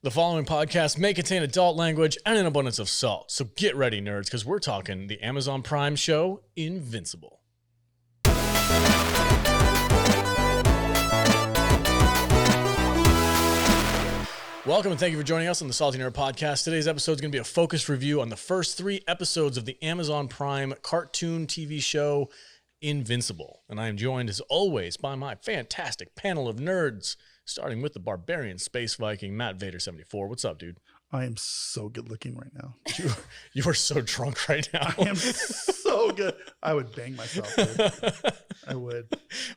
The following podcast may contain adult language and an abundance of salt. So get ready, nerds, because we're talking the Amazon Prime show, Invincible. Welcome and thank you for joining us on the Salty Nerd Podcast. Today's episode is going to be a focused review on the first 3 episodes of the Amazon Prime cartoon TV show, Invincible. And I am joined, as always, by my fantastic panel of nerds, starting with the barbarian space Viking, Matt Vader 74. What's up, dude? I am so good looking right now. You are so drunk right now. I am so good. I would bang myself. Dude. I would.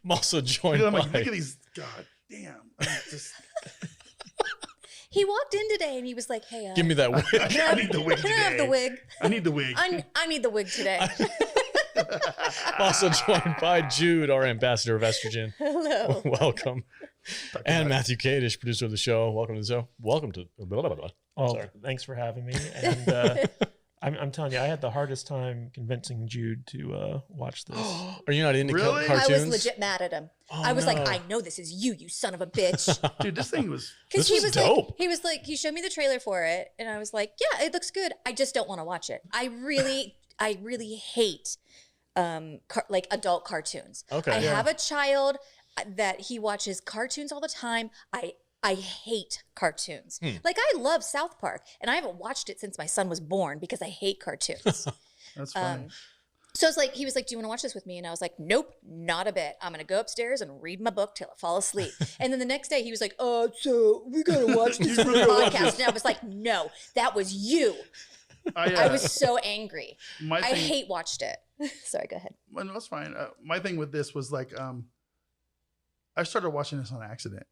I'm also joined I'm by... like, look at these. God damn. I'm just... He walked in today and he was like, hey, give me that wig. I need the wig can today. I have the wig? I need the wig. I need the wig today. I'm also joined by Jude, our ambassador of estrogen. Hello. Welcome. And Matthew Kadish, producer of the show. Welcome to the show. Welcome to... Blah, blah, blah. Oh, sorry. Thanks for having me. And I'm telling you, I had the hardest time convincing Jude to watch this. Are you not into Really? cartoons? I was legit mad at him. Oh, I was no. like, I know this is you son of a bitch. Dude, this thing was... This Because he was was dope. like, he showed me the trailer for it, and I was like, yeah, it looks good. I just don't want to watch it. I really hate like adult cartoons. Okay. I Yeah. have a child that he watches cartoons all the time. I hate cartoons. Like, I love South Park, and I haven't watched it since my son was born because I hate cartoons. That's funny. So he was like, do you want to watch this with me? And I was like, nope, not a bit. I'm going to go upstairs and read my book till I fall asleep. And then the next day he was like, so we got to watch this for the podcast. And I was like, no, that was you. I was so angry. I hate watched it. Sorry, go ahead. Well, no, that's fine. My thing with this was like, I started watching this on accident.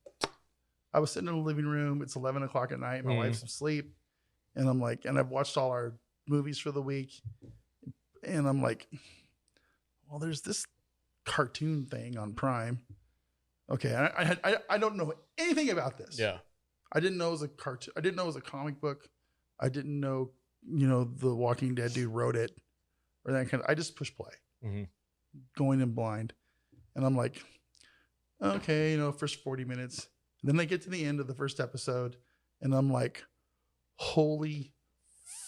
I was sitting in the living room. It's 11 o'clock at night. My wife's asleep. And I'm like, and I've watched all our movies for the week. And I'm like, well, there's this cartoon thing on Prime. Okay, I don't know anything about this. Yeah. I didn't know it was a cartoon. I didn't know it was a comic book. I didn't know, the Walking Dead dude wrote it or that kind of. I just push play, going in blind, and I'm like, okay, first 40 minutes. And then they get to the end of the first episode, and I'm like, holy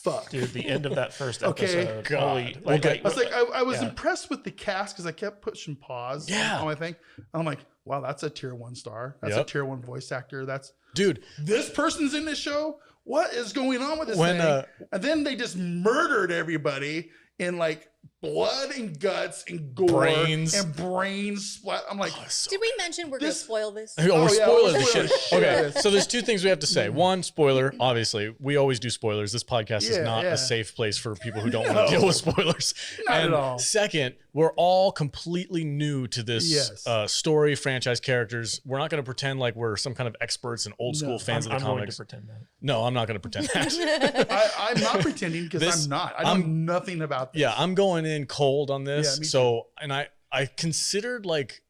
fuck. Dude, the end of that first Okay. episode. God. Holy, Okay. I was impressed with the cast because I kept pushing pause on my thing. I'm like, wow, that's a tier 1 star. That's a tier 1 voice actor. Dude, This person's in this show. What is going on with this When, thing? And then they just murdered everybody in like blood and guts and gore Brains. and brains splat. I'm like, Did we mention we're going to spoil this? we're yeah, spoiling we'll the spoil shit. the shit out Okay, of this. so there's 2 things we have to say. One, spoiler, obviously. We always do spoilers. This podcast is not Yeah. a safe place for people who don't want to deal with spoilers. Not and at all. second, we're all completely new to this Yes. story, franchise, characters. We're not going to pretend like we're some kind of experts and old school fans I'm of the going to comics. pretend that. No, I'm not going to pretend that. I'm not pretending because I'm not. I know nothing about this. Yeah, I'm going in cold on this. Yeah, me So, and I considered like,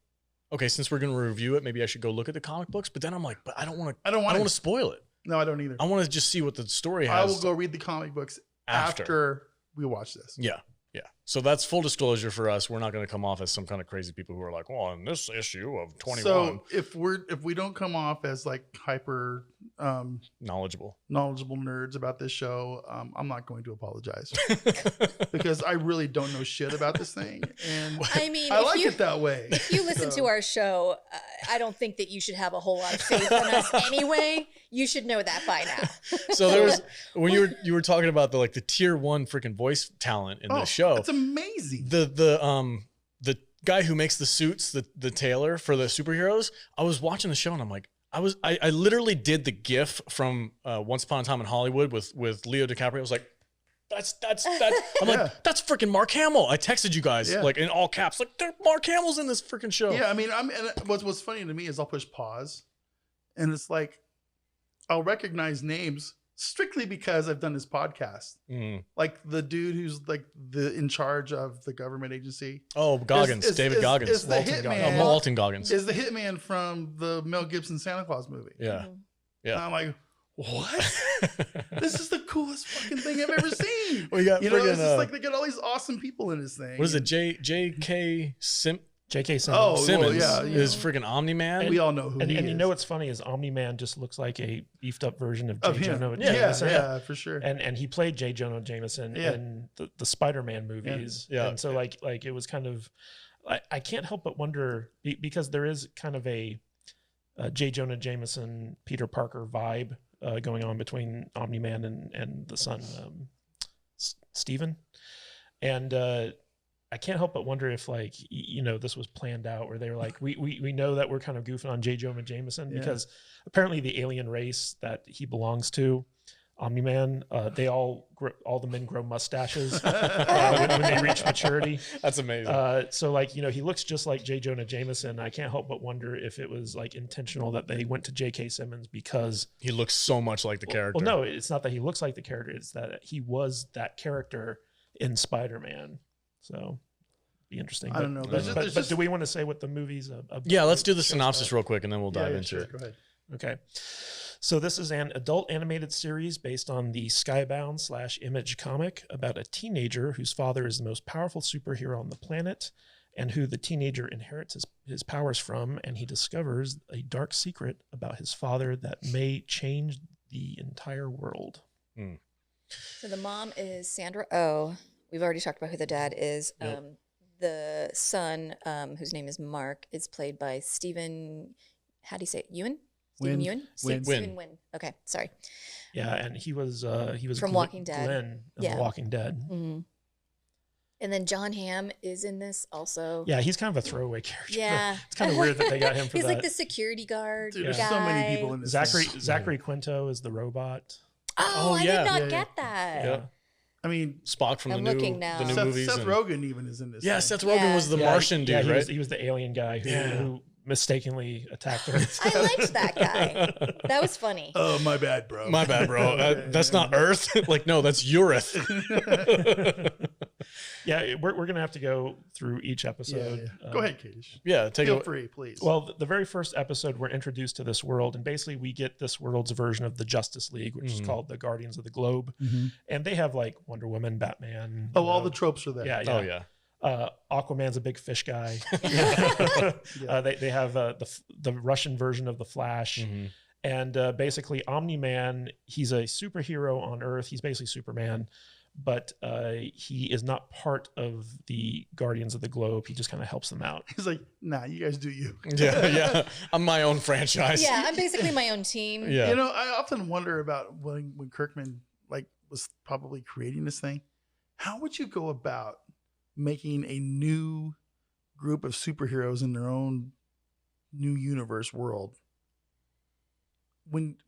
okay, since we're going to review it, maybe I should go look at the comic books. But then I'm like, but I don't want to spoil it. No, I don't either. I want to just see what the story has. I will go read the comic books after we watch this. Yeah. Yeah. So that's full disclosure for us. We're not going to come off as some kind of crazy people who are like, well, in this issue of 21, So if we don't come off as like hyper knowledgeable nerds about this show, I'm not going to apologize because I really don't know shit about this thing, and I mean, I like it that way. If you listen to our show, I don't think that you should have a whole lot of faith in us anyway. You should know that by now. So there was, when you were talking about the tier 1 freaking voice talent in the show. It's amazing. The guy who makes the suits, the tailor for the superheroes, I was watching the show and I'm like, I literally did the GIF from Once Upon a Time in Hollywood with Leo DiCaprio. I was like, that's I'm like, that's freaking Mark Hamill. I texted you guys like in all caps, like Mark Hamill's in this freaking show. Yeah, I mean, and what's funny to me is I'll push pause, and it's like I'll recognize names strictly because I've done this podcast. Like the dude who's like in charge of the government agency. Oh, Goggins, David Goggins. Is the hitman. Walton Goggins. Is the hitman from the Mel Gibson Santa Claus movie. Yeah. Yeah. And I'm like, what? This is the coolest fucking thing I've ever seen. We got it's just like they get all these awesome people in this thing. What is it? J.K. J.K. Simmons. Oh, Simmons well, yeah, is freaking Omni-Man. we all know who And, he and is. you know what's funny is Omni-Man just looks like a beefed up version of J. of him. Jonah Yeah, Jameson. yeah, for sure. And he played J. Jonah Jameson Yeah. in the Spider-Man movies. Yeah. And so like it was kind of, I can't help but wonder because there is kind of a J. Jonah Jameson, Peter Parker vibe going on between Omni-Man and the son, Steven. And I can't help but wonder if like, this was planned out where they were like, we know that we're kind of goofing on J. Jonah Jameson because apparently the alien race that he belongs to, Omni-Man, all the men grow mustaches when they reach maturity. That's amazing. So like, he looks just like J. Jonah Jameson. I can't help but wonder if it was like intentional that they went to J.K. Simmons because he looks so much like the character. Well, no, it's not that he looks like the character. It's that he was that character in Spider-Man. So be interesting. I don't know. But do we want to say what the movie's about? Yeah, let's do the synopsis real quick and then we'll dive into sure. it. Go ahead. Okay. So this is an adult animated series based on the Skybound/Image comic about a teenager whose father is the most powerful superhero on the planet and who the teenager inherits his powers from, and he discovers a dark secret about his father that may change the entire world. So the mom is Sandra Oh. We've already talked about who the dad is. Yep. The son, whose name is Mark, is played by Stephen, how do you say it? Ewan? Stephen Wynn. Ewan? Wynn. Stephen Wynn. Okay, sorry. Yeah, and he was From Walking Dead. Glenn in Yeah. The Walking Dead. Mm-hmm. And then John Hamm is in this also. Yeah, he's kind of a throwaway character. Yeah. It's kind of weird that they got him for He's that. like the security guard. Dude, there's guy. so many people in this. Zachary Quinto is the robot. Oh, I yeah. did not Yeah, get that. Yeah. I mean, Spock from I'm the looking now. new Seth, movies. Seth and- Rogen even is in this. Yeah, thing. Seth Rogen Yeah. was the Yeah, Martian dude, he right? he was the alien guy who mistakenly attacked Earth. I liked that guy. That was funny. Oh, my bad, bro. My bad, bro. That's not Earth. Like, no, that's Urith. Yeah, we're gonna have to go through each episode. Go ahead, Kadish. Yeah, take Feel it. free, please. Well, the very first episode, we're introduced to this world, and basically we get this world's version of the Justice League, which is called the Guardians of the Globe, and they have like Wonder Woman, Batman. all the tropes are there. yeah. Oh yeah. Aquaman's a big fish guy. They have the Russian version of the Flash. And basically, Omni-Man, he's a superhero on Earth. He's basically Superman, but he is not part of the Guardians of the Globe. He just kind of helps them out. He's like, nah, you guys do you. Yeah. I'm my own franchise. Yeah, I'm basically my own team. Yeah. You know, I often wonder about when Kirkman was probably creating this thing. How would you go about making a new group of superheroes in their own new universe world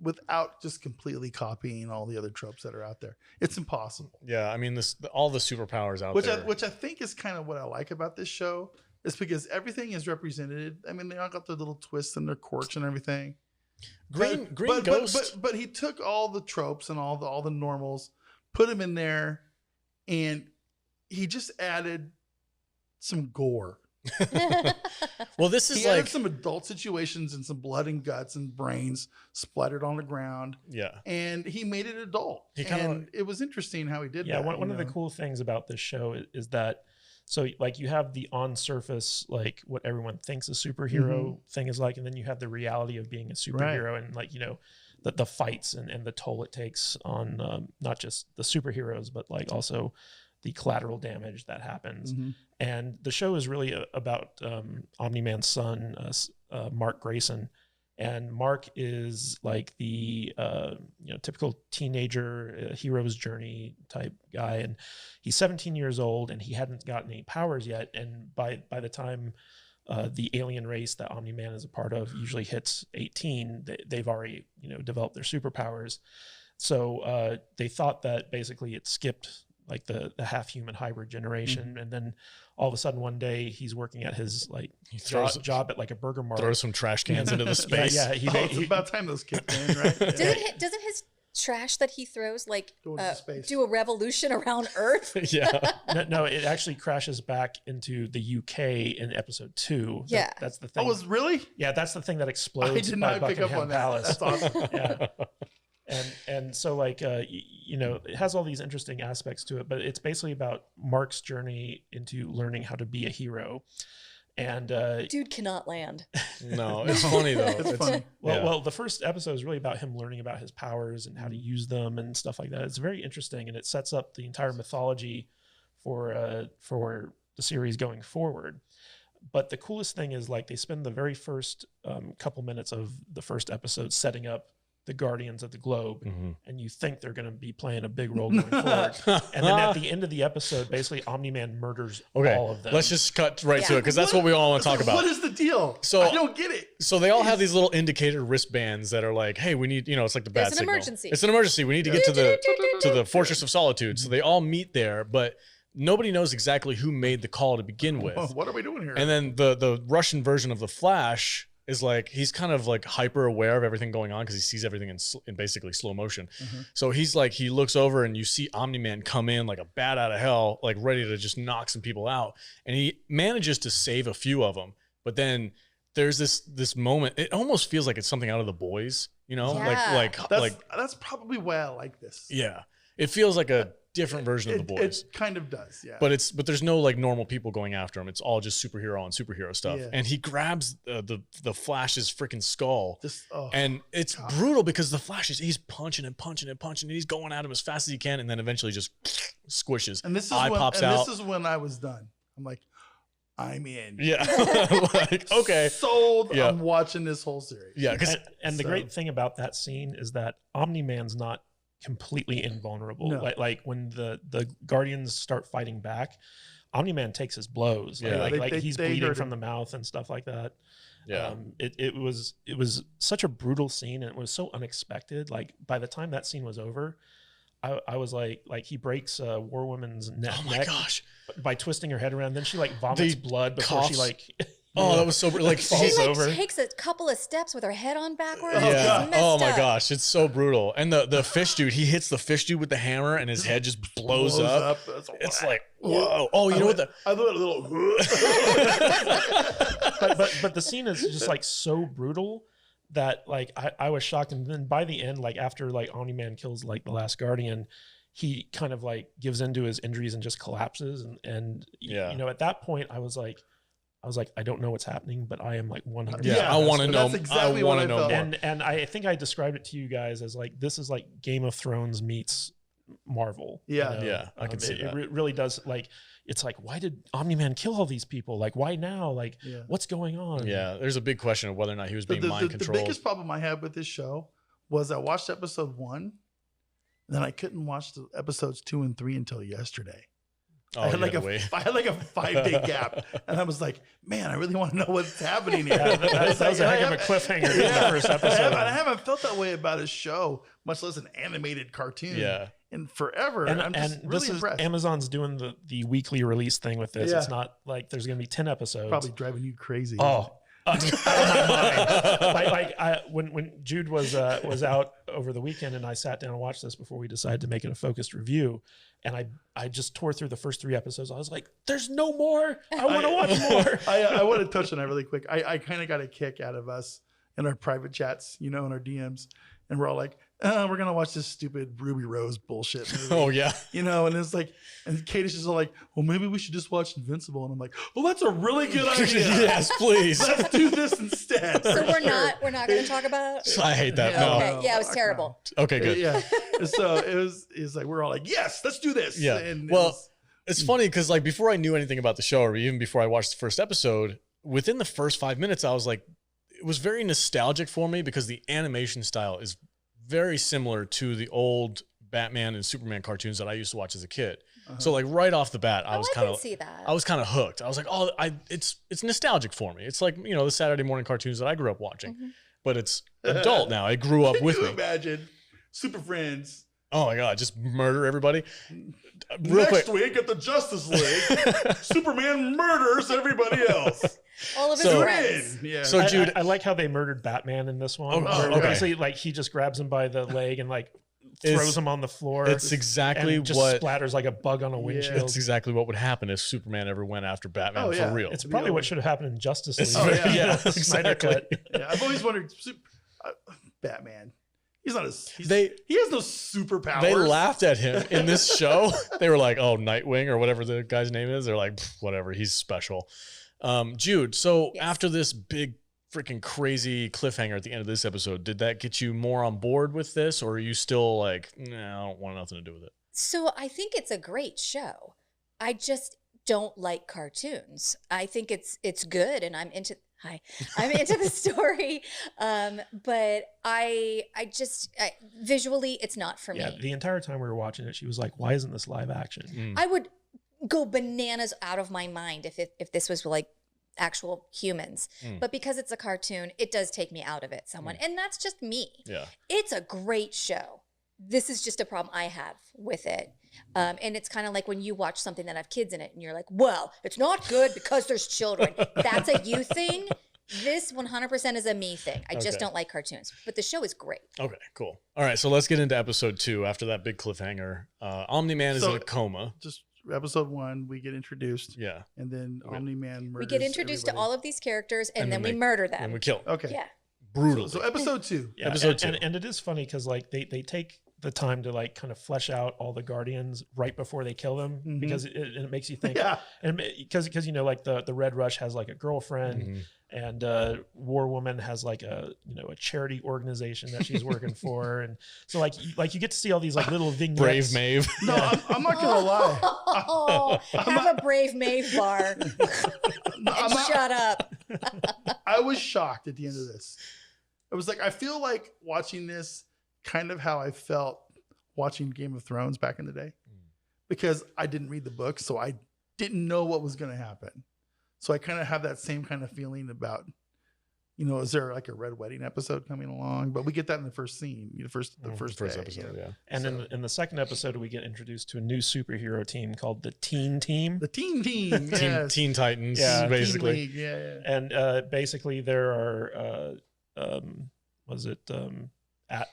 without just completely copying all the other tropes that are out there? It's impossible. Yeah, I mean, all the superpowers out there. Which I think is kind of what I like about this show, is because everything is represented. I mean, they all got their little twists and their quirks and everything. Green Ghost. But he took all the tropes and all the normals, put them in there, and he just added some gore. Well, this is He like added some adult situations and some blood and guts and brains splattered on the ground, yeah. and he made it adult. He kinda- and it was interesting how he did Yeah, that. one of the cool things about this show is that, so like you have the on surface, like what everyone thinks a superhero thing is like, and then you have the reality of being a superhero and like, the fights and the toll it takes on not just the superheroes, but like also the collateral damage that happens. And the show is really about Omni-Man's son, Mark Grayson. And Mark is like the typical teenager hero's journey type guy, and he's 17 years old, and he hadn't gotten any powers yet. And by the time the alien race that Omni-Man is a part of usually hits 18, they've already developed their superpowers. So they thought that basically it skipped like the half human hybrid generation, and then all of a sudden one day he's working at his job at like a burger mart. Throw some trash cans into the space. Yeah, It's about time those kicked in, right? Yeah. Doesn't his trash that he throws like Go into space. do a revolution around Earth? Yeah. No, it actually crashes back into the UK in episode 2. Yeah. That's the thing. Oh, was really? Yeah, that's the thing that explodes. I did by not pick up Buckingham on that. Palace. That's awesome. Yeah. And so like it has all these interesting aspects to it, but it's basically about Mark's journey into learning how to be a hero. And Dude cannot land. No, it's funny though. It's funny. well, the first episode is really about him learning about his powers and how to use them and stuff like that. It's very interesting, and it sets up the entire mythology for the series going forward. But the coolest thing is like they spend the very first couple minutes of the first episode setting up the Guardians of the Globe, and you think they're going to be playing a big role going forward. And then at the end of the episode, basically Omni-Man murders all of them. Let's just cut right to it because that's what we all want to talk about. What is the deal? So I don't get it. So they all have these little indicator wristbands that are like, hey, we need, it's like the bat There's an signal. emergency. It's an emergency. We need to get to the Fortress of Solitude. So they all meet there, but nobody knows exactly who made the call to begin with. What are we doing here? And then the Russian version of the Flash is like, he's kind of like hyper aware of everything going on because he sees everything in basically slow motion. So he's like, he looks over and you see Omni-Man come in like a bat out of hell, like ready to just knock some people out. And he manages to save a few of them. But then there's this moment, it almost feels like it's something out of The Boys, Yeah. That's probably why I like this. Yeah. It feels like a different version of The Boys. It kind of does, yeah. But there's no like normal people going after him. It's all just superhero on superhero stuff. Yeah. And he grabs the Flash's freaking skull. Oh, and it's brutal because the Flash he's punching and punching and punching and he's going at him as fast as he can and then eventually just squishes. And this is pops out. This is when I was done. I'm like, I'm in. Yeah. Like, okay. Sold. Yeah. I'm watching this whole series. Yeah. And the great thing about that scene is that Omni-Man's not completely invulnerable. No. Like when the Guardians start fighting back, Omni-Man takes his blows. Yeah. Like he's they bleeding hurt from him. the mouth and stuff like that. Yeah. It was such a brutal scene and it was so unexpected. Like by the time that scene was over, I was like he breaks War Woman's neck. Oh my gosh. By twisting her head around. Then she like vomits blood before she coughs. like. Oh, that was so like She he's like over. takes a couple of steps with her head on backwards. Yeah. It's messed Oh my up. gosh, it's so brutal. And the fish dude, he hits the fish dude with the hammer, and his head just blows up. It's like whoa. Oh, you know what the I thought a little. but the scene is just like so brutal that like I was shocked. And then by the end, like after like Omni-Man kills like the last Guardian, he kind of like gives into his injuries and just collapses. And Yeah. at that point I was like, I don't know what's happening, but I am like 100%. Yeah, I want to know. That's exactly I what want I to know felt. more. And I think I described it to you guys as like, this is like Game of Thrones meets Marvel. Yeah. Yeah, I can see it that. really does. Like, it's like, why did Omni-Man kill all these people? Like, why now? Like, Yeah. what's going on? Yeah, there's a big question of whether or not he was being mind The controlled. biggest problem I had with this show was I watched episode 1, and then I couldn't watch the episodes 2 and 3 until yesterday. Oh, I had you like had to wait. I had like a 5-day gap, and I was like, "Man, I really want to know what's happening here." Yeah, that was a heck of a cliffhanger in the first episode. I haven't felt that way about a show, much less an animated cartoon. Yeah. in forever. And, I'm just and really this is impressed. Amazon's doing the weekly release thing with this. Yeah. It's not like there's going to be 10 episodes. Probably driving you crazy. Oh, on my mind. When Jude was out over the weekend and I sat down and watched this before we decided to make it a focused review, and I just tore through the first 3 episodes. I was like, "There's no more. I want to watch more." I want to touch on that really quick. I kind of got a kick out of us in our private chats, in our DMs, and we're all like, we're gonna watch this stupid Ruby Rose bullshit movie. Oh yeah. And it's like, and Kate is just all like, well, maybe we should just watch Invincible. And I'm like, well, that's a really good idea. Yes, please. Let's do this instead. So for we're sure. not going to talk about it. I hate that. Yeah. No. Okay, yeah, it was fuck terrible. Okay, good. Yeah. So it's like we're all like, yes, let's do this. Yeah. And Well, it's funny because like before I knew anything about the show, or even before I watched the first episode, within the first 5 minutes, I was like, it was very nostalgic for me because the animation style is very similar to the old Batman and Superman cartoons that I used to watch as a kid. So like right off the bat, I was I kind can of see that. I was kind of hooked. I was like, oh, it's nostalgic for me. It's like, the Saturday morning cartoons that I grew up watching, but it's adult now. I grew up with Can you me. imagine Super Friends? Oh my God, just murder everybody. Real Next quick. week at the Justice League, Superman murders everybody else. All of his So- friends. Yeah. So Jude, I like how they murdered Batman in this one. Oh, where okay. basically, like he just grabs him by the leg and like It's- throws him on the floor. it's exactly and just what splatters like a bug on a windshield. it's exactly what would happen if Superman ever went after Batman Oh, yeah. for real. It's probably what should have happened in Justice League. It's very- yeah, Snyder exactly. cut. Yeah, I've always wondered, Batman. He's not he has no superpowers. They laughed at him in this show. They were like, "Oh, Nightwing or whatever the guy's name is." They're like, "Pff, "Whatever, he's special." Jude, so Yes. after this big freaking crazy cliffhanger at the end of this episode, did that get you more on board with this, or are you still like, nah, I don't want nothing to do with it? So I think it's a great show. I just don't like cartoons. I think it's good, and I'm into the story. But I just visually, it's not for Yeah, me. the entire time we were watching it, she was like, "Why isn't this live action?" I would go bananas out of my mind if this was like actual humans. But because it's a cartoon, it does take me out of it somewhat. And that's just me. Yeah. It's a great show. This is just a problem I have with it. And it's kind of like when you watch something that have kids in it and you're like, well, it's not good because there's children. That's a you thing. This 100% is a me thing. I just Okay. don't like cartoons. But the show is great. Okay, cool. All right, so let's get into episode 2 after that big cliffhanger. Omni-Man is So- in a coma. Just episode 1, we get introduced, Yeah. and then Omni-Man murders We get introduced to everybody. all of these characters and, And then then we they- murder them. And we kill him. Okay. Yeah. Brutally. So episode 2. Yeah, Episode and, 2. and it is funny because like they take the time to like kind of flesh out all the Guardians right before they kill them Mhm. because it makes you think. Yeah. And because you know like the Red Rush has like a girlfriend. Mhm. And War Woman has like a a charity organization that she's working for, and so like you get to see all these like little vignettes. Brave Maeve. No, I'm not gonna lie. Oh, have a Brave Maeve bar and I'm not- shut up. I was shocked at the end of this. It was like I feel like watching this kind of how I felt watching Game of Thrones back in the day, because I didn't read the book, so I didn't know what was going to happen. So I kind of have that same kind of feeling about, is there like a Red Wedding episode coming along? But we get that in the first scene, the first day, episode, yeah. And in the second episode, we get introduced to a new superhero team called the Teen Team. The Teen Team, yes. Teen Titans, Yeah. Teen basically. League, yeah. And basically, there are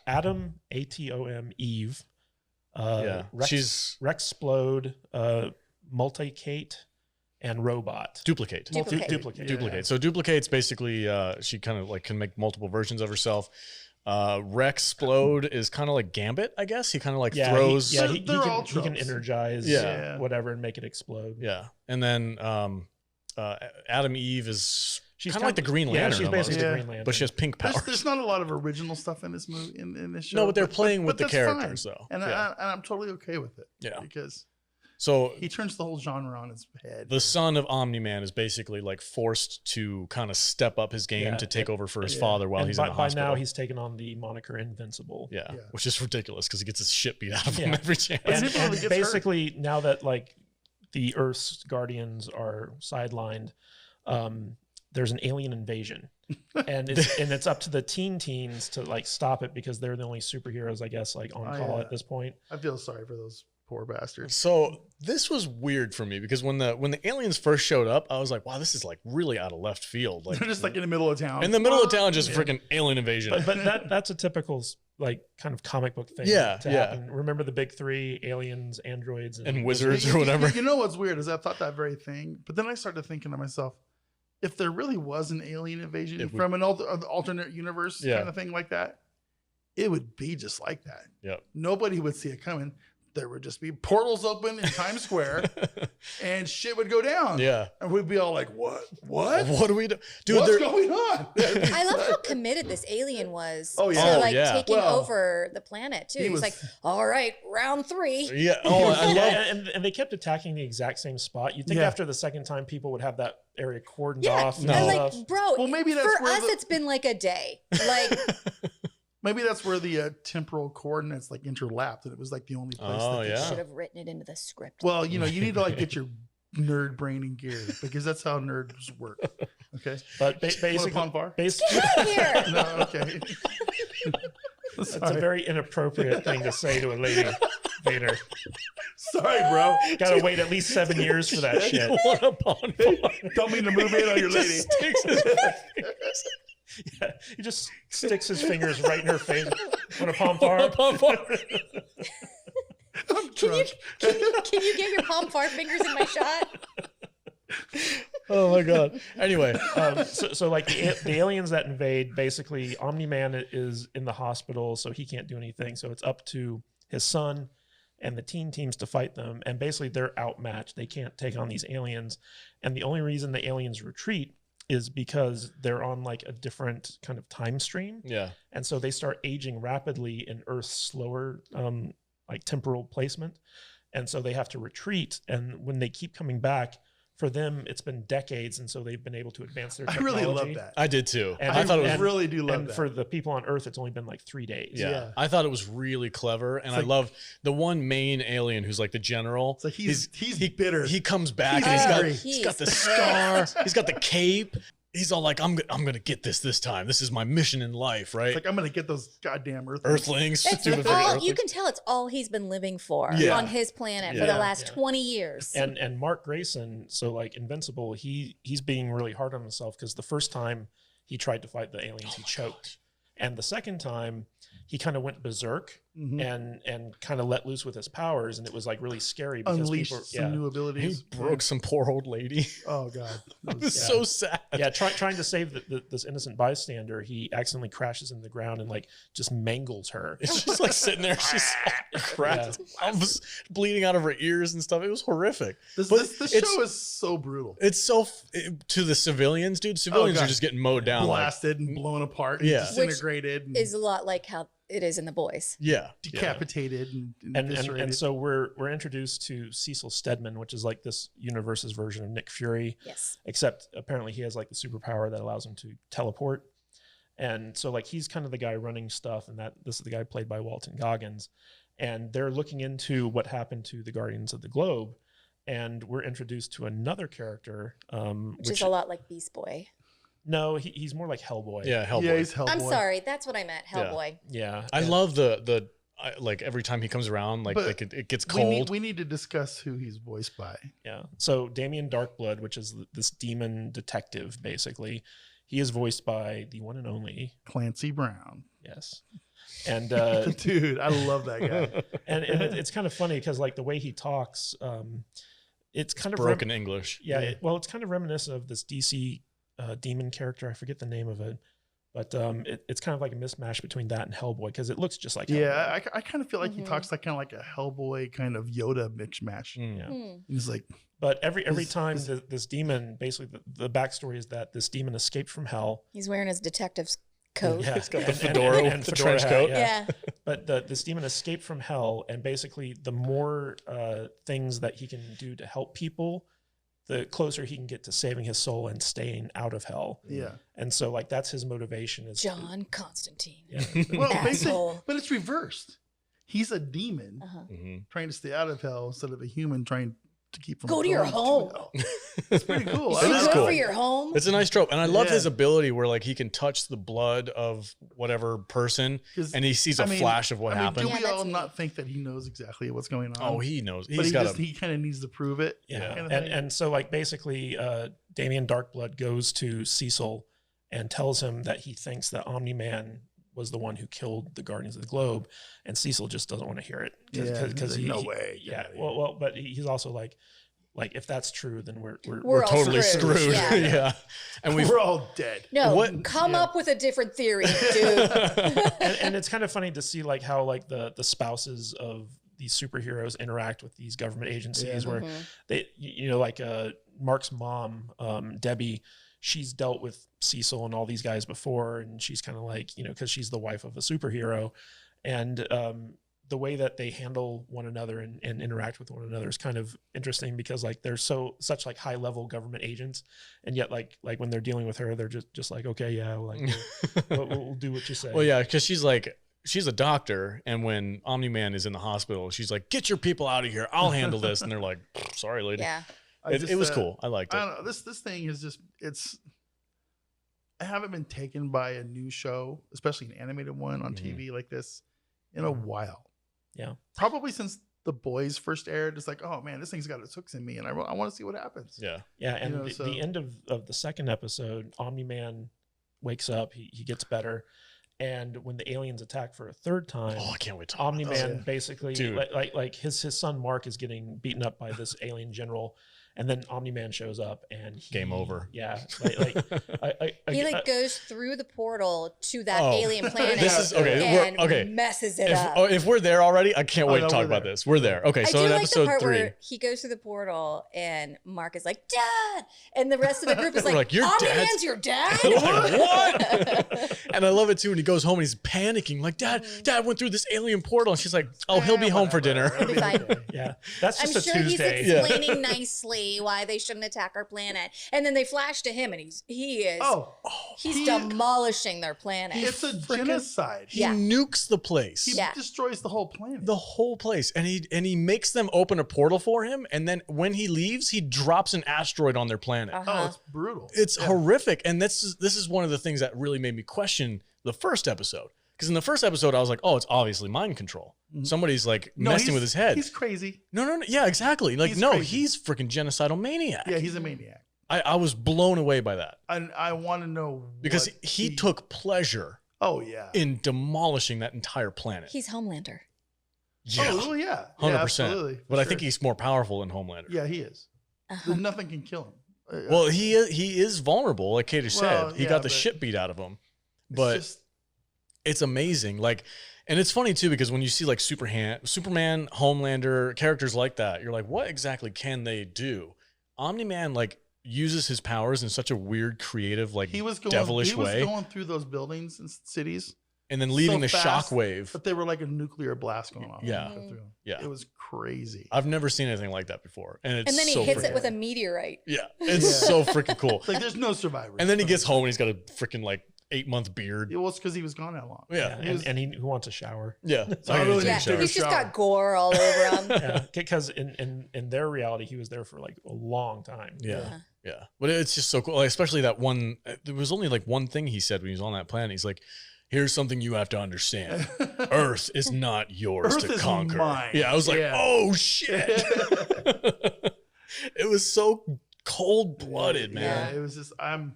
Atom, Atom, Eve. She's Rexplode, Multicate, and Robot. Duplicate. Duplicate. Duplicate. Duplicate. Yeah. So Duplicate's basically she kind of like can make multiple versions of herself. Rexplode is kind of like Gambit, I guess. He kind of like throws. They're he all can tropes. energize Yeah. whatever and make it explode. Yeah. And then Adam Eve is She's kind of like the Green Lantern. Yeah, she's almost. basically Yeah. the Green Lantern. But she has pink powers. There's not a lot of original stuff in this movie, in this show. No, but they're playing with the that's characters, fine. though. And, Yeah. I'm totally okay with it. Yeah. Because So he turns the whole genre on its head. the son of Omni-Man is basically like forced to kind of step up his game Yeah. to take over for his Yeah. father while and he's by, in the by hospital. now he's taken on the moniker Invincible. yeah, Yeah. which is ridiculous because he gets his shit beat out of him Yeah. every chance. But And, Invincible and gets hurt. basically now that like the Earth's Guardians are sidelined, there's an alien invasion, and it's up to the teens to like stop it because they're the only superheroes, I guess, like on call yeah. at this point. I feel sorry for those poor bastards. So this was weird for me because when the aliens first showed up, I was like, wow, this is like really out of left field. Like They're just like in the middle of town. in the middle of town, just Yeah. freaking alien invasion. But that's a typical like kind of comic book thing Yeah, to yeah. happen. Remember the big three: aliens, androids, And wizards. You- or whatever. You know what's weird is I thought that very thing, but then I started thinking to myself, if there really was an alien invasion If we- from an alternate universe Yeah. kind of thing like that, it would be just like that. Yep. Nobody would see it coming. There would just be portals open in Times Square, and shit would go down. Yeah. and we'd be all like, "What? What? What do we do, dude? What's they're- going on?" I love how committed this alien was Oh, yeah. to Oh, like yeah. taking Well, over the planet too. he He was- was like, all right, round 3. Yeah. Oh, I love. Yeah, and they kept attacking the exact same spot. You'd think Yeah. after the second time people would have that area cordoned Yeah, off. No. and stuff. like, bro, Well, maybe that's for where us, the- it's been like a day. Like, Maybe that's where the temporal coordinates like interlapped, and it was like the only place. Oh, that could- yeah. should have written it into the script. Well, you need to like get your nerd brain in gear because that's how nerds work. Okay. But Wanna basically, pon far? basically Get out of here! No. Okay. it's a Sorry. very inappropriate thing to say to a lady, Vader. Sorry, bro. Got to wait at least 7 years for that shit. What a bonfire. Don't mean to move in on your lady. Just sticks his fingers. Yeah, he just sticks his fingers right in her face. Want a palm far? Bonfire. I'm Can you, drunk. can you get your palm far fingers in my shot? Oh my god. Anyway, So like the aliens that invade, basically Omni-Man is in the hospital, so he can't do anything. So it's up to his son and the teen teams to fight them. And basically they're outmatched. They can't take on these aliens. And the only reason the aliens retreat is because they're on like a different kind of time stream. Yeah. And so they start aging rapidly in Earth's slower like temporal placement. And so they have to retreat. And when they keep coming back, for them, it's been decades. And so they've been able to advance their I technology. really love that. I did too. And I thought it was really do love and that. for the people on Earth, it's only been like 3 days. yeah. Yeah. I thought it was really clever, and I like- love the one main alien who's like the general. It's like he's bitter. He comes back He's and angry. he's got the scar. He's got the cape. He's all like, I'm gonna get this time. This is my mission in life, right? It's like, I'm gonna get those goddamn Earthlings. That's stupid all, Earthlings. you can tell it's all he's been living for Yeah. on his planet for Yeah. the last Yeah. 20 years. And Mark Grayson, so like Invincible, he's being really hard on himself because the first time he tried to fight the aliens, he choked. And the second time he kind of went berserk Mhm. and kind of let loose with his powers, and it was like really scary because Unleashed people, some new He abilities. broke some poor old lady. Oh god. It was Yeah. so sad. trying to save this innocent bystander, he accidentally crashes in the ground and like just mangles her. It's just like sitting there. She's cracked. Almost bleeding out of her ears and stuff. It was horrific. This But this it's- show is so brutal. It's so to the civilians, dude. Civilians God. are just getting mowed down. Like, Blasted and blown apart and Yeah. disintegrated and is a lot like how it is in The Boys. yeah, decapitated and And eviscerated. so we're introduced to Cecil Stedman, which is like this universe's version of Nick Fury, Yes. except apparently he has like the superpower that allows him to teleport. And so like he's kind of the guy running stuff, and this is the guy played by Walton Goggins. And they're looking into what happened to the Guardians of the Globe. And we're introduced to another character, Which is a lot like Beast Boy. no, he's more like Hellboy. yeah. Hellboy. yeah, he's Hellboy. I'm sorry, that's what I meant. Yeah. Hellboy. Yeah. I And- love the like every time he comes around, like But like it gets We need, cold. we need to discuss who he's voiced by. Yeah. So Damien Darkblood, which is this demon detective, basically, he is voiced by the one and only, Clancy Brown. yes. And Dude, I love that guy. and it's kind of funny because like the way he talks, it's kind of Broken English. yeah. Yeah. Well, it's kind of reminiscent of this DC demon character. I forget the name of it, but it's kind of like a mismatch between that and Hellboy because it looks just like Hellboy. Yeah, I kind of feel like he Mhm. talks like kind of like a Hellboy kind of Yoda mix mash. Mm. Yeah. Hmm. He's like, But every This- time this- this demon, basically the backstory is that this demon escaped from hell. He's wearing his detective's coat. Yeah, He's got the and- fedora, and the fedora trench hat, coat. Yeah. But this demon escaped from hell, and basically, the more things that he can do to help people, the closer he can get to saving his soul and staying out of hell. yeah. And so, like, that's his motivation. Is John Constantine. Yeah, Well, basically, Asshole. but it's reversed. He's a demon Uh-huh. Mhm. trying to stay out of hell instead of a human trying to keep from Go to your going home. hell. It's pretty cool. You It feel is good cool. for your home? It's a nice trope, and I love Yeah. his ability where like he can touch the blood of whatever person, 'Cause, and he sees a I mean- flash of what I mean, happened. do Yeah, we that's all neat. not think that he knows exactly what's going on? Oh, he knows. but He's he got just a he kind of needs to prove it. yeah. kind of And thing. and so, like, basically, Damien Darkblood goes to Cecil and tells him that he thinks that Omni-Man was the one who killed the Guardians of the Globe, and Cecil just doesn't want to hear it Yeah, because he's like, "No way, get Yeah, outta here." well, but he's also like if that's true, then we're We're all totally screwed. screwed. Yeah. Yeah. And we've We're all dead. No, What- come yeah. up with a different theory, dude. and it's kind of funny to see like how like the spouses of these superheroes interact with these government agencies Yeah. where Mhm. they you know like Mark's mom Debbie, she's dealt with Cecil and all these guys before, and she's kind of like, you know, because she's the wife of a superhero, and the way that they handle one another and interact with one another is kind of interesting because like they're such like high level government agents, and yet like when they're dealing with her, they're just like, okay, yeah, like we'll do what you say. well, yeah, because she's a doctor, and when Omni-Man is in the hospital, she's like, "Get your people out of here. I'll handle this." And they're like, "Sorry, lady." Yeah. It was cool. I liked I it. don't know. This thing is just I haven't been taken by a new show, especially an animated one on Mhm. TV like this, in a while. Yeah. Probably since The Boys first aired. It's like, oh man, this thing's got its hooks in me, and I want to see what happens. Yeah. Yeah, and know, the, so- the end of the second episode, Omni-Man wakes up, he gets better, and when the aliens attack for a third time, Oh, I can't wait to talk about Omni-Man yeah. basically Dude. like his son Mark is getting beaten up by this alien general, And then Omni-Man shows up and Game over. Yeah. He like goes through the portal to that Oh. alien planet This is okay. and messes it up. If we're there already, I can't wait no, to talk we're about there. this. We're there. Okay, I so do in like the episode part 3, where he goes through the portal and Mark is like, Dad! And the rest of the group is We're like, like, "Your Omni-Man's dad's-" your dad? I'm like, what? And I love it too when he goes home and he's panicking, like, Dad went through this alien portal. And she's like, oh, he'll be home for dinner. He'll be fine. Yeah. That's I'm just a sure Tuesday. he's explaining nicely why they shouldn't attack our planet. And then they flash to him and he's demolishing their planet. It's a genocide. He Yeah. nukes the place. He Yeah. destroys the whole planet. The whole place. And he makes them open a portal for him. And then when he leaves, he drops an asteroid on their planet. Oh, it's brutal. It's horrific. And this is one of the things that really made me question the first episode. Because in the first episode, I was like, oh, it's obviously mind control. Somebody's like messing with his head. He's crazy. No. Yeah, exactly. Like, He's no, crazy. he's freaking genocidal maniac. Yeah, he's a maniac. I was blown away by that. And I want to know Because what he took pleasure Oh yeah. in demolishing that entire planet. He's Homelander. Yeah. Oh well, yeah. 100%. Yeah, absolutely. But For I think sure. he's more powerful than Homelander. Yeah, he is. Uh-huh. Nothing can kill him. Well, he is vulnerable, like Katie Well, said. He yeah, got the but shit beat out of him. It's But just- it's amazing. Like, and it's funny too, because when you see like Superman, Homelander, characters like that, you're like, what exactly can they do? Omni-Man like uses his powers in such a weird, creative, like he was devilish way, going through those buildings and cities, and then leaving the so fast, shockwave. but they were like a nuclear blast going on. Yeah. Go through 'em. Yeah. It was crazy. I've never seen anything like that before, and it's And then he so hits it freaking- with a meteorite. Yeah, it's Yeah. so freaking cool. It's like there's no survivors. And then he gets home and he's got a freaking like 8-month beard. It was because he was gone that long. Yeah, And he who wants a shower. yeah. So I really take a Yeah, didn't shower. take he's just shower. got gore all over him. Yeah, because in their reality, he was there for like a long time. Yeah. Yeah. But it's just so cool. Like, especially that one, there was only like one thing he said when he was on that planet. He's like, here's something you have to understand. Earth is not yours Earth to is conquer. mine. Yeah. I was like, Yeah. oh shit. It was so cold blooded, man. Yeah, it was just And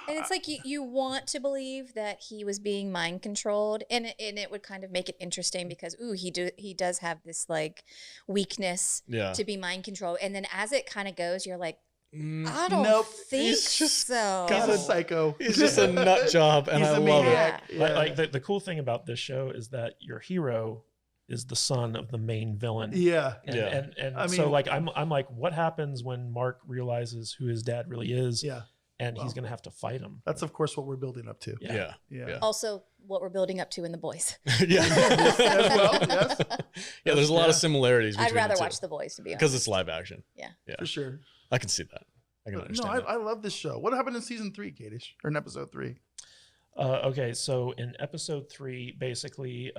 it's like you want to believe that he was being mind controlled, and it would kind of make it interesting because he does have this like weakness Yeah. to be mind controlled, and then as it kind of goes, you're like, Mm, I don't Nope. think He's just so. he's got a psycho. He's just a nut job, and He's I a love it. maniac. Yeah. Like the cool thing about this show is that your hero is the son of the main villain. Yeah. And, Yeah. and I so mean- like I'm like, what happens when Mark realizes who his dad really is, Yeah. and he's Well, gonna have to fight him? That's of course what we're building up to. Yeah. Yeah. Yeah. Yeah. Also, what we're building up to in The Boys. Yeah. As well, yes. Yeah, there's a lot of Yeah. similarities between I'd rather the two. watch The Boys, to be honest. Because it's live action. Yeah. For sure. I can see that. I can But no, understand that. I love this show. What happened in season 3, Kadish? Or in episode 3? Okay, so in episode 3, basically,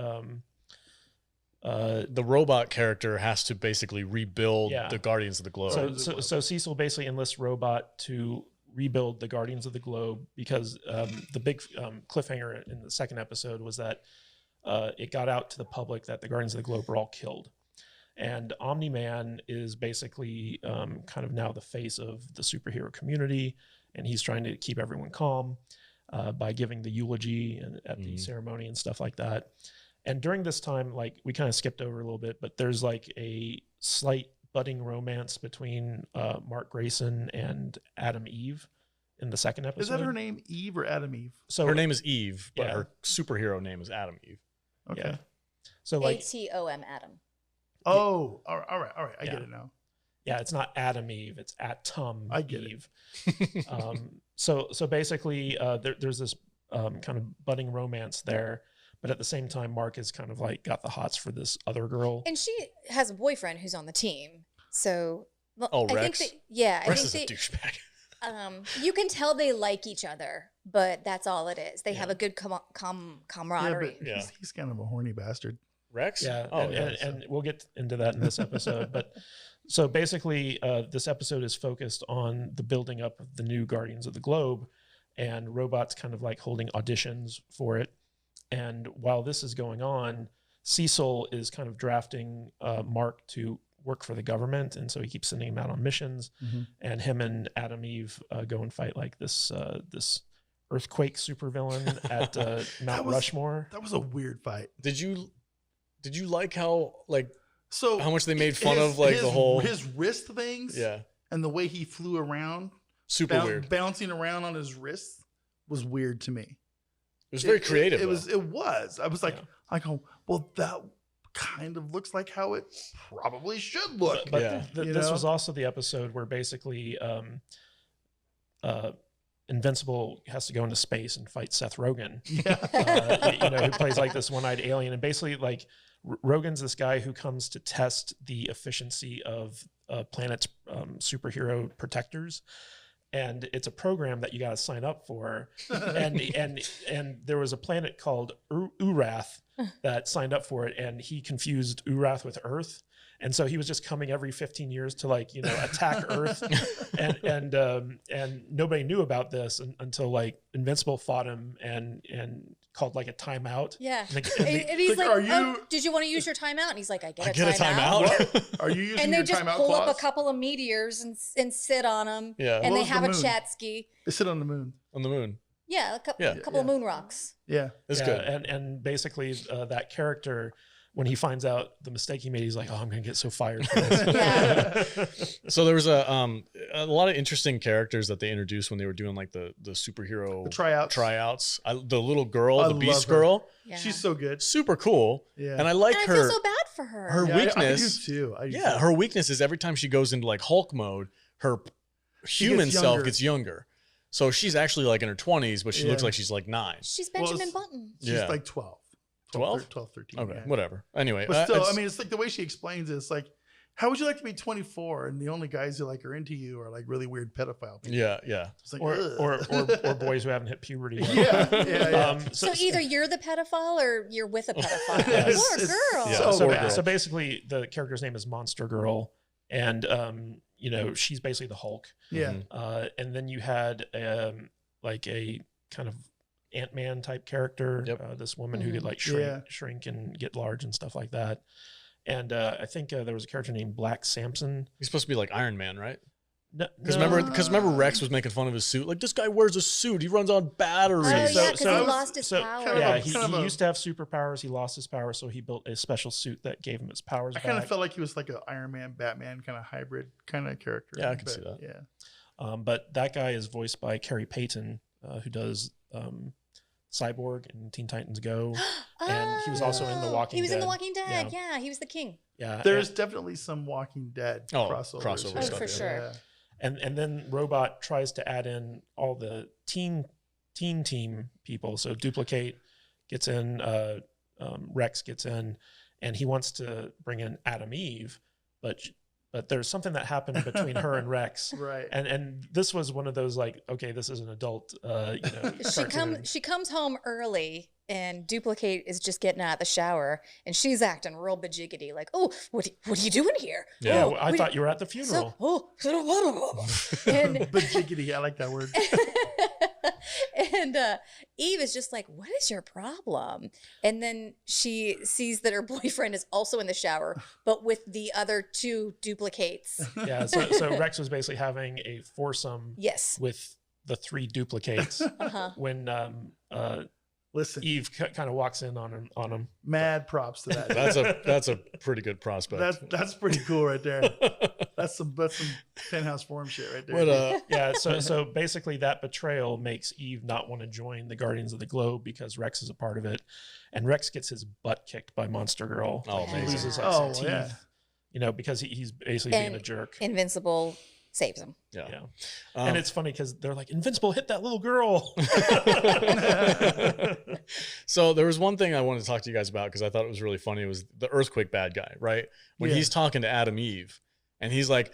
The robot character has to basically rebuild Yeah. the Guardians of the Globe. so Cecil basically enlists Robot to rebuild the Guardians of the Globe because the big cliffhanger in the second episode was that it got out to the public that the Guardians of the Globe were all killed. And Omni-Man is basically kind of now the face of the superhero community, and he's trying to keep everyone calm by giving the eulogy at the ceremony and stuff like that. And during this time, like we kind of skipped over a little bit, but there's like a slight budding romance between Mark Grayson and Adam Eve in the second episode. Is that her name, Eve or Adam Eve? So Her name is Eve, but Yeah. her superhero name is Adam Eve. Okay. Yeah. So like, ATOM Adam. Oh, all right. I Yeah. get it now. yeah, it's not Adam Eve, it's Atom I get it. Eve. So basically, there's this kind of budding romance there, but at the same time, Mark is kind of like got the hots for this other girl. And she has a boyfriend who's on the team. So well, Oh, I Rex? think I Rex is a think douchebag. you can tell they like each other, but that's all it is. They have Yeah. a good camaraderie. Yeah, but Yeah. he's kind of a horny bastard. Rex? Yeah, Oh, and, yeah. and we'll get into that in this episode. But so basically, this episode is focused on the building up of the new Guardians of the Globe, and Robot's kind of like holding auditions for it. And while this is going on, Cecil is kind of drafting Mark to work for the government, and so he keeps sending him out on missions. Mhm. And him and Adam Eve go and fight like this earthquake supervillain at Mount was- Rushmore. That was a weird fight. Did you like how like So how much they made fun of like the whole his wrist things. Yeah. And the way he flew around, Super weird. bouncing around on his wrists was weird to me. It was very creative. It was. I was like, Yeah. I go, well, that kind of looks like how it probably should look. But Yeah. this was also the episode where basically Invincible has to go into space and fight Seth Rogen, Yeah. who plays like this one-eyed alien. And basically like Rogen's this guy who comes to test the efficiency of planet's superhero protectors. And it's a program that you got to sign up for. And there was a planet called Urath that signed up for it, and he confused Urath with Earth. And so he was just coming every 15 years to attack Earth, and nobody knew about this until like Invincible fought him and called like a timeout. Yeah. And And he's like, like, are you- did you want to use your timeout? And he's like, I get I a get a timeout. timeout. Are you using And they your just timeout pull up clause? a couple of meteors and sit on them. Yeah. And What they was the have a moon? chat ski. They sit on the moon. On the moon. Yeah, a Yeah. couple of moon rocks. Yeah. It's yeah, good. And basically that character, when he finds out the mistake he made, he's like, oh, I'm gonna get so fired for this. Yeah. So there was a lot of interesting characters that they introduced when they were doing like the superhero The tryouts. tryouts. The little girl, I the Beast love her. girl, Yeah. She's so good. super cool. Yeah. And I like And I her. feel so bad for her. her Yeah, weakness- I do too. I do Yeah, too. her weakness is every time she goes into like Hulk mode, her human gets self younger. gets younger. So she's actually like in her 20s, but she looks Yeah. like she's like 9. She's Well, Benjamin it's- Button. She's Yeah. like 12. 12? 12, 13. Okay, yeah. whatever. Anyway, But still, it's- I mean, it's like the way she explains it. It's like, how would you like to be 24 and the only guys who like are into you are like really weird pedophile people? yeah, yeah. It's like, or, ugh. or boys who haven't hit puberty yet. yeah. So either you're the pedophile or you're with a pedophile. Yes. Poor It's- girl. Yeah. So so, bad. so basically the character's name is Monster Girl, and she's basically the Hulk. Yeah. Mhm. And then you had like a kind of Ant-Man type character, Yep. this woman who Mhm. could like Yeah. shrink and get large and stuff like that. And I think there was a character named Black Samson. He's supposed to be like Iron Man, right? Because No. remember Rex was making fun of his suit. Like, this guy wears a suit. He runs on batteries. Oh, So- yeah, because so- he lost his so- power. kind of Yeah, a- he kind of a- used to have superpowers. He lost his power, so he built a special suit that gave him his powers I back. kind of felt like he was like an Iron Man, Batman kind of hybrid kind of character. Yeah, I could But, see that. Yeah. But that guy is voiced by Carrie Payton, who does Cyborg and Teen Titans Go. And he was also in The Walking He was in Dead. The Walking Dead. Yeah. Yeah, he was the king. Yeah, There's definitely some Walking Dead Oh, crossovers. crossover Oh, stuff, for yeah. sure. Yeah. and then Robot tries to add in all the teen team people. So Duplicate gets in, Rex gets in, and he wants to bring in Adam Eve, but there's something that happened between her and Rex. Right. And this was one of those like, okay, this is an adult, cartoon. She comes home early and Duplicate is just getting out of the shower and she's acting real bajiggity, like, oh, what are you doing here? Yeah, Oh, I what thought do you were at the funeral. and But jiggity, I like that word. and Eve is just like, what is your problem? And then she sees that her boyfriend is also in the shower, but with the other 2 duplicates. Yeah, so Rex was basically having a foursome Yes. with the 3 duplicates Uh-huh. when Listen, Eve kind of walks in on him. mad props to that. That's a pretty good prospect. That's pretty cool right there. That's some penthouse forum shit right there. But Yeah, so basically that betrayal makes Eve not want to join the Guardians of the Globe because Rex is a part of it, and Rex gets his butt kicked by Monster Girl. Oh, He amazing. loses like Oh, some yeah. teeth, because he's basically being And a jerk. Invincible saves him. yeah. Yeah, Um, and it's funny because they're like, Invincible, hit that little girl. So there was one thing I wanted to talk to you guys about because I thought it was really funny. It was the earthquake bad guy, right? When Yeah. he's talking to Adam Eve and he's like,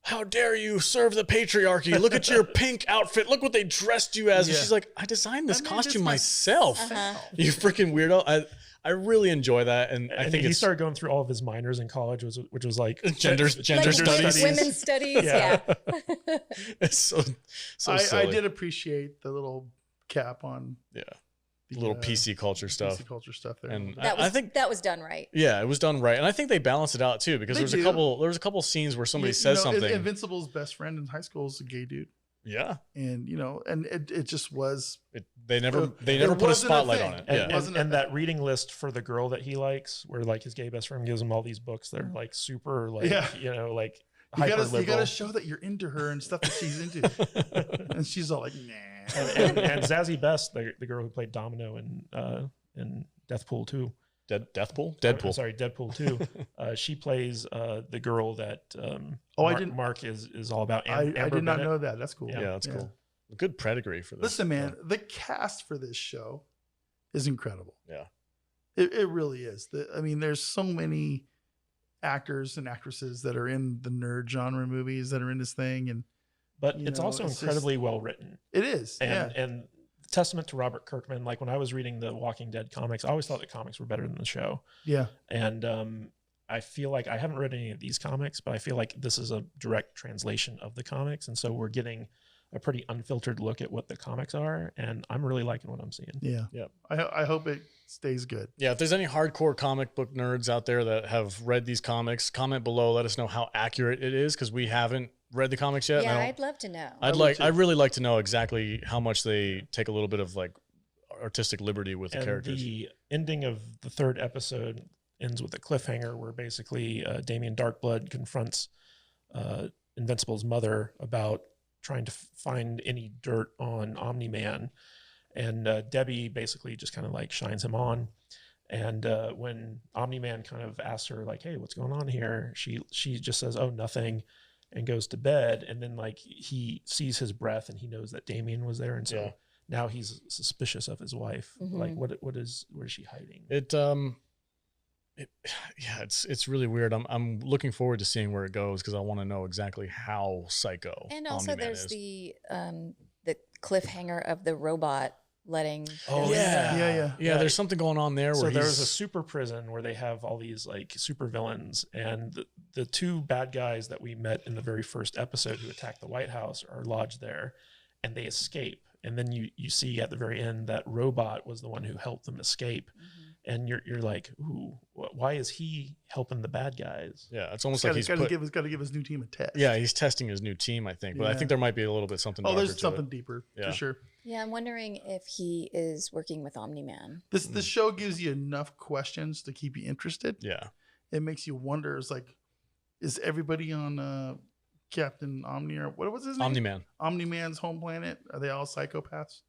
how dare you serve the patriarchy? Look at your pink outfit. Look what they dressed you as. And Yeah. she's like, I designed this I made costume this myself. Uh-huh. You freaking weirdo. I really enjoy that. And I And think he it's started going through all of his minors in college, which was like gender Like studies. women's studies. Yeah. Yeah. It's so I silly. did appreciate the little cap on Yeah. the Little PC culture stuff. PC culture stuff there. And That was, I think that was done right. yeah, it was done right, and I think they balanced it out too because They there was do. a couple scenes where somebody You says know, something. Invincible's best friend in high school is a gay dude. Yeah. And, and it just was. They never put a wasn't a spotlight thing. on it. And, Yeah. and that reading list for the girl that he likes, where like his gay best friend gives him all these books that are like super like, like You hyper gotta liberal. show that you're into her and stuff that she's into. And she's all like, nah. And Zazie Best, the girl who played Domino in Deathpool 2. Deadpool. Sorry, Deadpool 2. She plays the girl that Mark is all about. I Amber did not Bennett. know that. That's cool. Yeah, that's cool. Good pedigree for this. Listen, man, the cast for this show is incredible. Yeah. It really is. There's so many actors and actresses that are in the nerd genre movies that are in this thing. But it's also incredibly well written. It is. And testament to Robert Kirkman. Like when I was reading the Walking Dead comics, I always thought the comics were better than the show. Yeah. And I feel like I haven't read any of these comics, but I feel like this is a direct translation of the comics. And so we're getting a pretty unfiltered look at what the comics are. And I'm really liking what I'm seeing. Yeah. Yeah. I hope it stays good. Yeah. If there's any hardcore comic book nerds out there that have read these comics, comment below. Let us know how accurate it is, because we haven't read the comics yet. Yeah, I'd love to know. I'd really like to know exactly how much they take a little bit of like artistic liberty with the characters. The ending of the third episode ends with a cliffhanger where basically Damien Darkblood confronts Invincible's mother about trying to find any dirt on Omni-Man. And Debbie basically just kind of like shines him on. And when Omni-Man kind of asks her like, hey, what's going on here? She just says, oh, nothing, and goes to bed. And then like he sees his breath and he knows that Damien was there. And so now he's suspicious of his wife. Mm-hmm. Like where is she hiding? It's really weird. I'm looking forward to seeing where it goes, because I want to know exactly how psycho. And also Omni-Man there's is. the cliffhanger of the robot letting. Oh yeah. There's something going on there. So Where there's a super prison where they have all these like super villains, and the two bad guys that we met in the very first episode who attacked the White House are lodged there, and they escape. And then you see at the very end that robot was the one who helped them escape. Mm-hmm. And you're like, ooh, why is he helping the bad guys? Yeah, it's almost got like to give his new team a test. Yeah, he's testing his new team, I think. But I think there might be a little bit something. There's something deeper for sure. Yeah, I'm wondering if he is working with Omni-Man. This show gives you enough questions to keep you interested. Yeah, it makes you wonder. It's like, is everybody on Captain Omni, or what was his name? Omni-Man's home planet? Are they all psychopaths?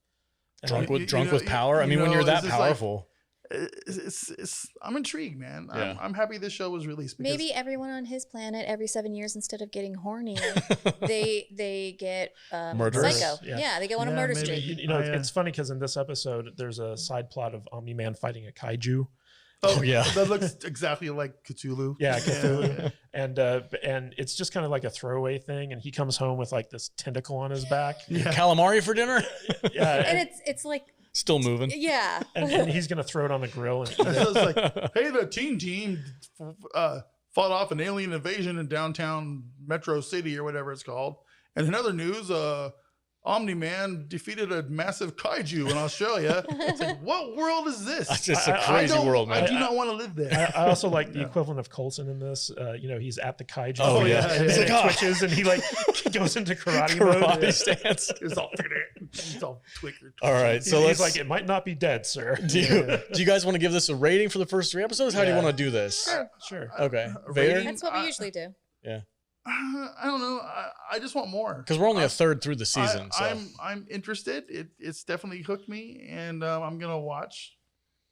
Drunk with power? I mean, when you're that powerful. I'm intrigued, man. Yeah. I'm happy this show was released. Maybe everyone on his planet every 7 years, instead of getting horny, they get murderous. psycho. Yeah, they go on a murder streak. It's funny because in this episode there's a side plot of Omni-Man fighting a kaiju. Oh yeah, that looks exactly like Cthulhu. Yeah, Cthulhu. And it's just kind of like a throwaway thing. And he comes home with like this tentacle on his back. Calamari for dinner. Yeah, and it's like still moving. Yeah, and he's gonna throw it on the grill and eat it. It's like, hey, the team fought off an alien invasion in downtown Metro City or whatever it's called. And in other news, Omni-Man defeated a massive kaiju in Australia. It's like, what world is this? It's a crazy world, man. I do not want to live there. I also like the equivalent of Coulson in this. He's at the kaiju. Oh yeah, and he's it like, twitches and he like goes into karate mode. stance. It's all twicker. All right, so he's like, it might not be dead, sir. Do you guys want to give this a rating for the first 3 episodes? How do you want to do this? Sure. Okay, Vader? That's what we usually do. Yeah. I don't know. I just want more, because we're only a third through the season. I'm interested. It's definitely hooked me, and I'm gonna watch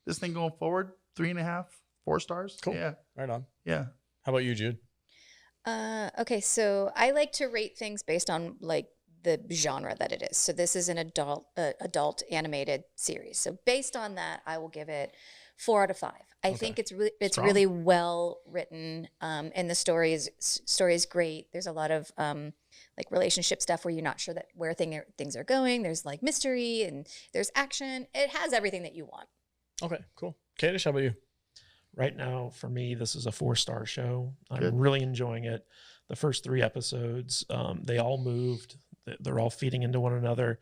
this thing going forward. 3.5, 4 stars. Cool. Yeah. Right on. Yeah. How about you, Jude? Okay, so I like to rate things based on like the genre that it is. So this is an adult animated series. So based on that, I will give it 4 out of 5. I think it's really well written, and the story is great. There's a lot of like relationship stuff where you're not sure that where things are going. There's like mystery and there's action. It has everything that you want. Okay, cool. Kadish, how about you? Right now, for me, this is a 4-star show. I'm Good. really enjoying it. The first 3 episodes, they all moved. They're all feeding into one another,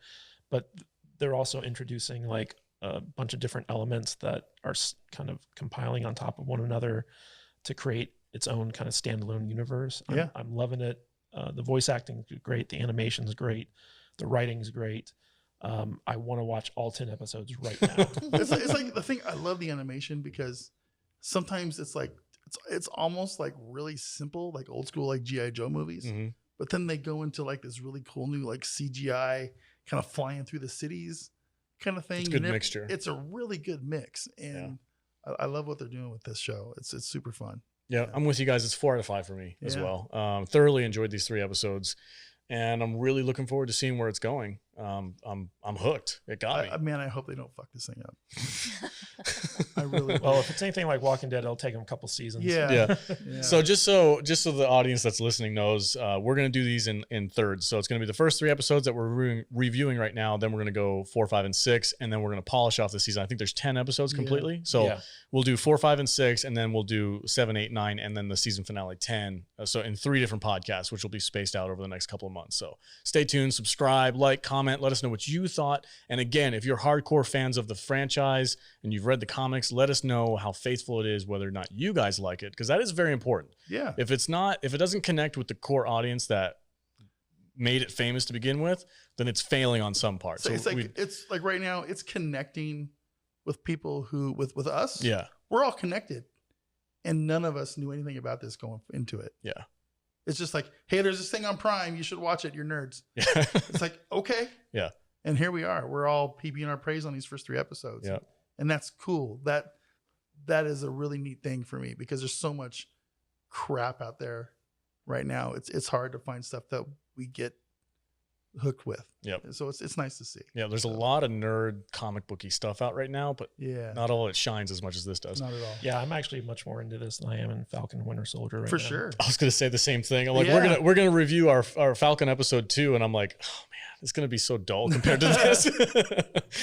but they're also introducing like a bunch of different elements that are kind of compiling on top of one another to create its own kind of standalone universe. I'm loving it. The voice acting is great. The animation is great. The writing's great. I want to watch all 10 episodes right now. It's like the thing. I love the animation because sometimes it's like it's almost like really simple, like old school like G.I. Joe movies. Mhm. But then they go into like this really cool new like CGI kind of flying through the cities kind of thing. It's a good And mixture. It's a really good mix, and I love what they're doing with this show. It's super fun. Yeah, I'm with you guys. It's 4 out of 5 for me as Yeah. well. Thoroughly enjoyed these 3 episodes, and I'm really looking forward to seeing where it's going. I'm hooked. It got me. Man, I hope they don't fuck this thing up. I really Well, if it's anything like Walking Dead, it'll take them a couple seasons. yeah. Yeah. So just so the audience that's listening knows, we're gonna do these in thirds. So it's gonna be the first 3 episodes that we're reviewing right now. Then we're gonna go 4, 5, and 6, and then we're gonna polish off the season. I think there's 10 episodes Yeah. completely. So Yeah. we'll do 4, 5, and 6, and then we'll do 7, 8, 9, and then the season finale 10. So in 3 different podcasts, which will be spaced out over the next couple of months. So stay tuned, subscribe, like, comment, let us know what you thought. And again, if you're hardcore fans of the franchise and you've read the comics, let us know how faithful it is, whether or not you guys like it, because that is very important. Yeah. If it doesn't connect with the core audience that made it famous to begin with, then it's failing on some parts. So it's like right now it's connecting with people who with us. yeah, We're all connected, and none of us knew anything about this going into it. yeah, It's just like, hey, there's this thing on Prime. You should watch it. You're nerds. yeah, It's like, okay. Yeah. And here we are. We're all PBing our praise on these first 3 episodes. Yeah. And that's cool. That is a really neat thing for me because there's so much crap out there right now. It's hard to find stuff that we get hooked with. Yep. So it's nice to see. yeah. There's a lot of nerd comic booky stuff out right now, but Yeah. not all it shines as much as this does. Not at all. Yeah, I'm actually much more into this than I am in Falcon and Winter Soldier right For now. sure. I was gonna say the same thing. I'm like, Yeah. we're gonna review our Falcon episode 2, and I'm like, oh man, it's gonna be so dull compared to this.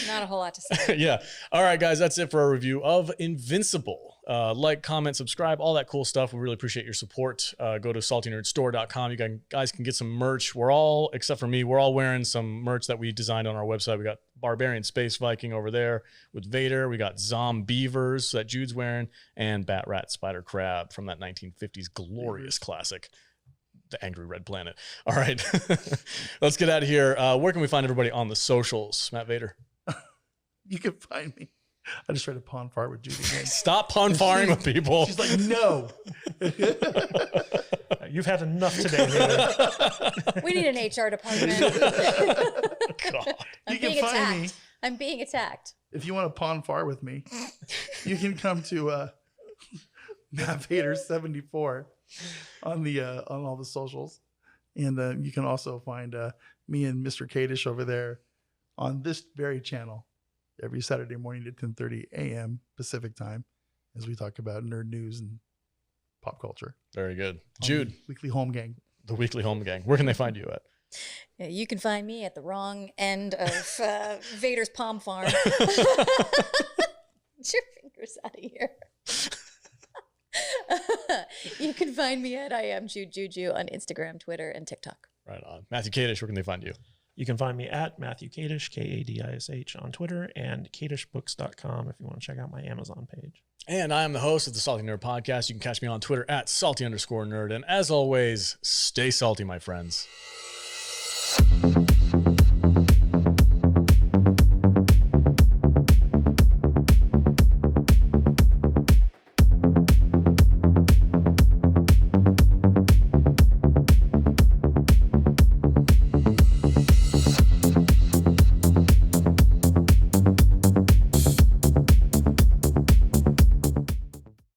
Not a whole lot to say. Yeah. All right, guys, that's it for our review of Invincible. Like, comment, subscribe, all that cool stuff. We really appreciate your support. Go to saltynerdstore.com. You guys can get some merch. We're all, except for me, we're all wearing some merch that we designed on our website. We got Barbarian Space Viking over there with Vader. We got Zombievers that Jude's wearing, and Bat Rat Spider Crab from that 1950s glorious classic, The Angry Red Planet. All right, let's get out of here. Where can we find everybody on the socials? Matt Vader. You can find me. I just tried to pawn fart with Judy again. Stop pun farring with people. She's like, no. You've had enough today, Vader. We need an HR department. God. I'm You can being find attacked. me. I'm being attacked. If you want to pawn fart with me, you can come to Matt Vader 74 on the on all the socials, and you can also find me and Mr. Kadish over there on this very channel every Saturday morning at 10:30 a.m. Pacific time, as we talk about nerd news and pop culture. Very good. on Jude, the Weekly Home Gang. the Weekly Home Gang. Where can they find you at? Yeah, you can find me at the wrong end of Vader's palm farm. Get your fingers out of here. You can find me at I am Juju on Instagram, Twitter, and TikTok. Right on. Matthew Kadish, where can they find you? You can find me at Matthew Kadish, Kadish on Twitter, and kadishbooks.com if you want to check out my Amazon page. And I am the host of the Salty Nerd Podcast. You can catch me on Twitter at salty_nerd. And as always, stay salty, my friends.